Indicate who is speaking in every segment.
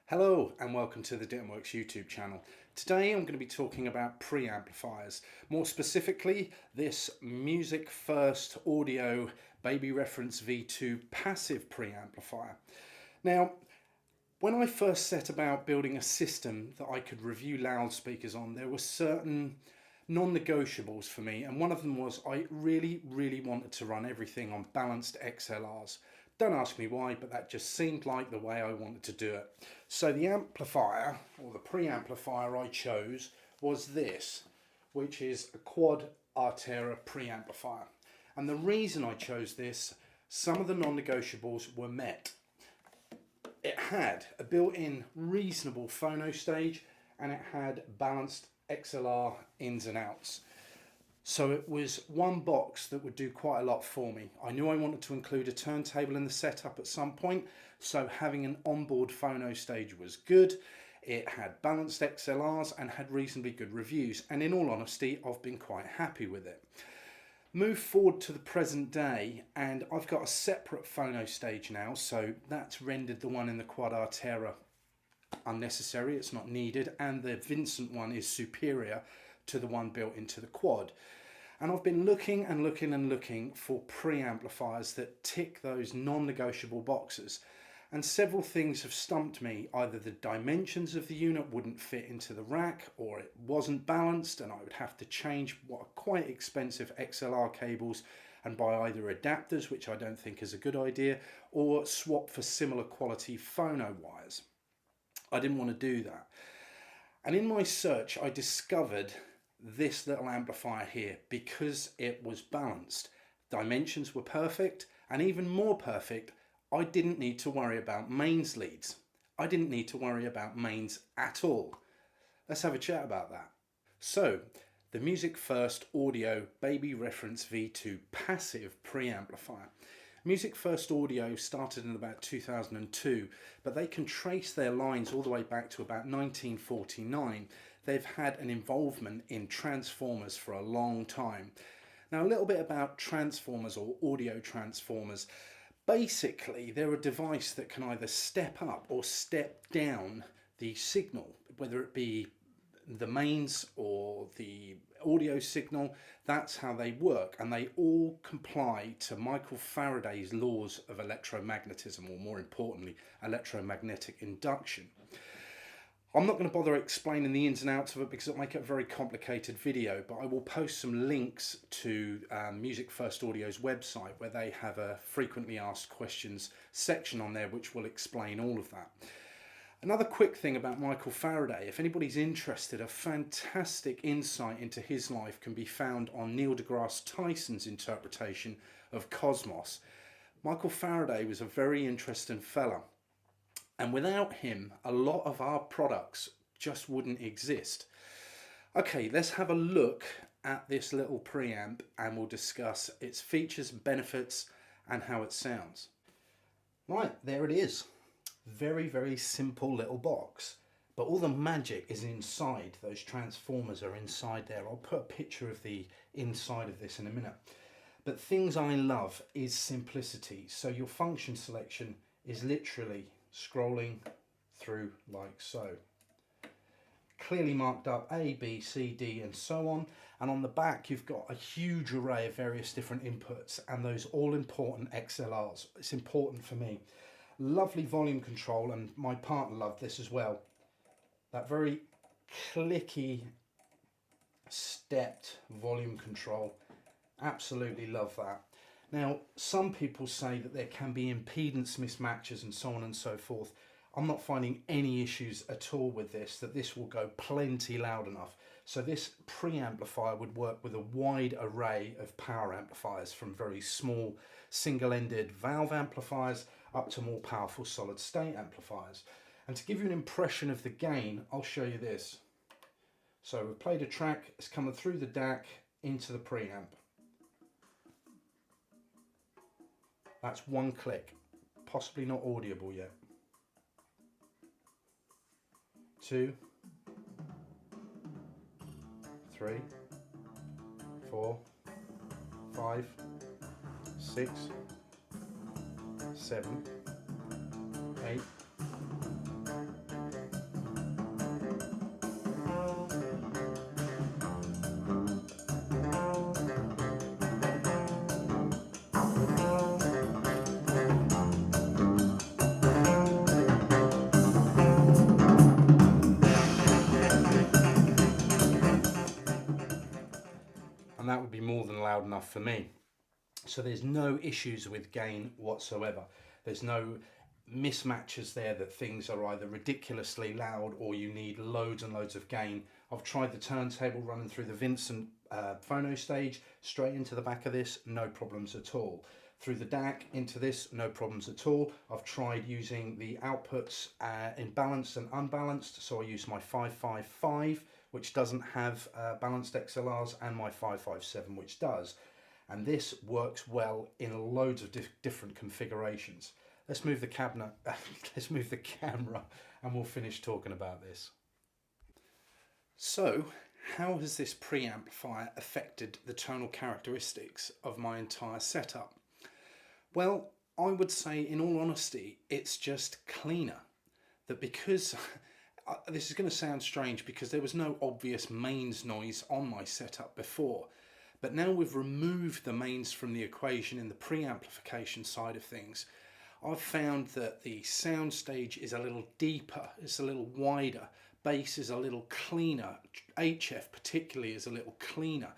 Speaker 1: Hello and welcome to the Dittonworks YouTube channel. Today I'm going to be talking about preamplifiers. More specifically, this Music First Audio Baby Reference V2 passive preamplifier. Now, when I first set about building a system that I could review loudspeakers on, there were certain non-negotiables for me, and one of them was I really wanted to run everything on balanced XLRs. Don't ask me why, but that just seemed like the way I wanted to do it. So the amplifier, or the preamplifier I chose, was this, which is a Quad Artera preamplifier. And the reason I chose this, some of the non-negotiables were met. It had a built-in reasonable phono stage, and it had balanced XLR ins and outs. So it was one box that would do quite a lot for me. I knew I wanted to include a turntable in the setup at some point, so having an onboard phono stage was good. It had balanced XLRs and had reasonably good reviews, and in all honesty I've been quite happy with it. Move forward to the present day and I've got a separate phono stage now, so that's rendered the one in the Quad Artera unnecessary, it's not needed, and the Vincent one is superior to the one built into the Quad. And I've been looking for preamplifiers that tick those non-negotiable boxes, and several things have stumped me. Either the dimensions of the unit wouldn't fit into the rack, or it wasn't balanced and I would have to change what are quite expensive XLR cables and buy either adapters, which I don't think is a good idea, or swap for similar quality phono wires. I didn't want to do that. And in my search I discovered this little amplifier here because it was balanced. Dimensions were perfect, and even more perfect, I didn't need to worry about mains leads. I didn't need to worry about mains at all. Let's have a chat about that. So, the Music First Audio Baby Reference V2 passive preamplifier. Music First Audio started in about 2002, but they can trace their lines all the way back to about 1949. They've had an involvement in transformers for a long time. Now, a little bit about transformers or audio transformers. Basically, they're a device that can either step up or step down the signal, whether it be the mains or the audio signal. That's how they work, and they all comply to Michael Faraday's laws of electromagnetism, or more importantly, electromagnetic induction. I'm not going to bother explaining the ins and outs of it because it'll make it a very complicated video, but I will post some links to Music First Audio's website, where they have a frequently asked questions section on there which will explain all of that. Another quick thing about Michael Faraday, if anybody's interested, a fantastic insight into his life can be found on Neil deGrasse Tyson's interpretation of Cosmos. Michael Faraday was a very interesting fella, and without him a lot of our products just wouldn't exist. Okay, let's have a look at this little preamp and we'll discuss its features, benefits and how it sounds. Right, there it is. Very simple little box, but all the magic is inside. Those transformers are inside there. I'll put a picture of the inside of this in a minute. But things I love is simplicity. So your function selection is literally scrolling through like so. Clearly marked up A, B, C, D and so on, and on the back you've got a huge array of various different inputs and those all important XLRs. It's important for me. Lovely volume control, and my partner loved this as well. That very clicky stepped volume control, absolutely love that. Now, some people say that there can be impedance mismatches and so on and so forth. I'm not finding any issues at all with this, that this will go plenty loud enough. So this preamplifier would work with a wide array of power amplifiers, from very small single-ended valve amplifiers up to more powerful solid-state amplifiers. And to give you an impression of the gain, I'll show you this. So we've played a track, it's coming through the DAC into the preamp. That's one click, possibly not audible yet. 2, 3, 4, 5, 6, 7, 8, loud enough for me. So there's no issues with gain whatsoever. There's no mismatches there that things are either ridiculously loud or you need loads and loads of gain. I've tried the turntable running through the Vincent phono stage straight into the back of this, no problems at all. Through the DAC into this, no problems at all. I've tried using the outputs in balanced and unbalanced, so I use my 555, which doesn't have balanced XLRs, and my 557, which does. And this works well in loads of different configurations. Let's move the cabinet, let's move the camera, and we'll finish talking about this. So, how has this preamplifier affected the tonal characteristics of my entire setup? Well, I would say, in all honesty, it's just cleaner. That because, this is going to sound strange because there was no obvious mains noise on my setup before, but now we've removed the mains from the equation in the preamplification side of things, I've found that the sound stage is a little deeper, it's a little wider, bass is a little cleaner, HF particularly is a little cleaner.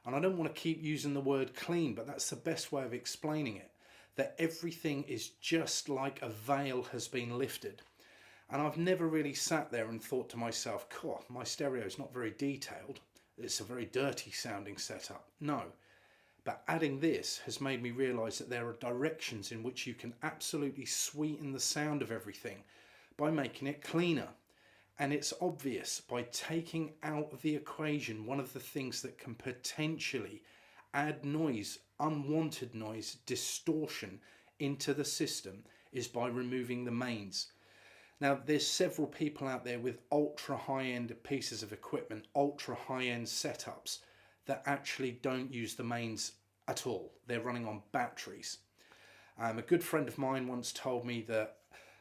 Speaker 1: And I don't want to keep using the word clean, but that's the best way of explaining it. That everything is just like a veil has been lifted. And I've never really sat there and thought to myself, "Cool, my stereo is not very detailed. It's a very dirty sounding setup." No. But adding this has made me realise that there are directions in which you can absolutely sweeten the sound of everything by making it cleaner. And it's obvious by taking out of the equation one of the things that can potentially add noise, unwanted noise, distortion into the system is by removing the mains. Now, there's several people out there with ultra high-end pieces of equipment, ultra high-end setups that actually don't use the mains at all. They're running on batteries. A good friend of mine once told me that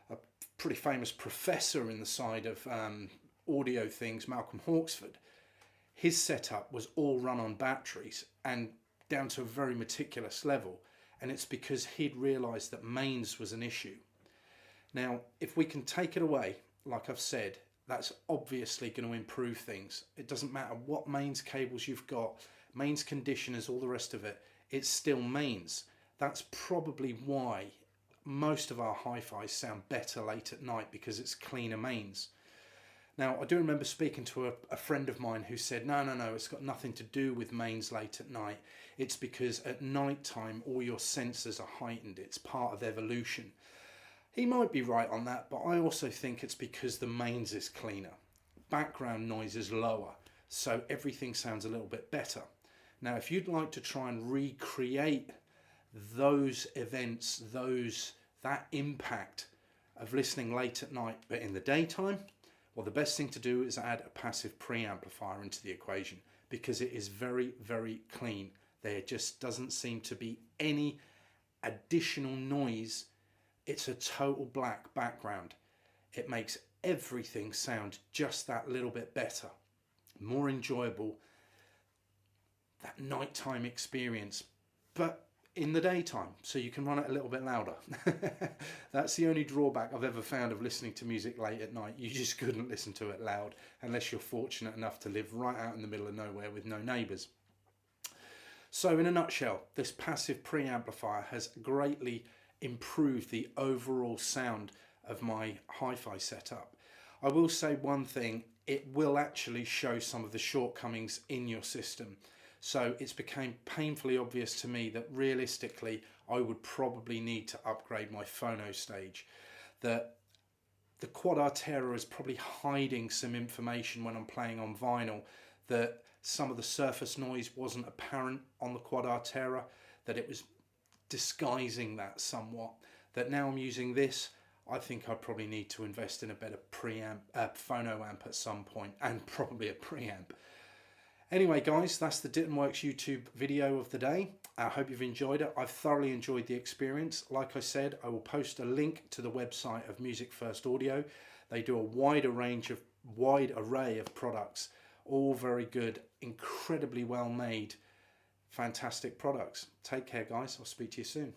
Speaker 1: a pretty famous professor in the side of audio things, Malcolm Hawksford, his setup was all run on batteries and down to a very meticulous level, and it's because he'd realised that mains was an issue. Now, if we can take it away, like I've said, that's obviously going to improve things. It doesn't matter what mains cables you've got, mains conditioners, all the rest of it, it's still mains. That's probably why most of our hi-fis sound better late at night, because it's cleaner mains. Now, I do remember speaking to a friend of mine who said, no, it's got nothing to do with mains late at night. It's because at night time, all your sensors are heightened. It's part of evolution. He might be right on that, but I also think it's because the mains is cleaner. Background noise is lower, so everything sounds a little bit better. Now, if you'd like to try and recreate those events, that impact of listening late at night, but in the daytime, well, the best thing to do is add a passive preamplifier into the equation, because it is very, very clean. There just doesn't seem to be any additional noise. It's a total black background. It makes everything sound just that little bit better, more enjoyable, that nighttime experience, but in the daytime, so you can run it a little bit louder. That's the only drawback I've ever found of listening to music late at night. You just couldn't listen to it loud unless you're fortunate enough to live right out in the middle of nowhere with no neighbours. So in a nutshell, this passive preamplifier has greatly improved the overall sound of my hi-fi setup. I will say one thing, it will actually show some of the shortcomings in your system. So it's became painfully obvious to me that realistically I would probably need to upgrade my phono stage. That the Quad Artera is probably hiding some information when I'm playing on vinyl, that some of the surface noise wasn't apparent on the Quad Artera, that it was disguising that somewhat. That now I'm using this, I think I probably need to invest in a better phono amp at some point, and probably a preamp. Anyway guys, that's the Dittonworks YouTube video of the day. I hope you've enjoyed it. I've thoroughly enjoyed the experience. Like I said, I will post a link to the website of Music First Audio. They do a wide array of products, all very good, incredibly well made, fantastic products. Take care guys, I'll speak to you soon.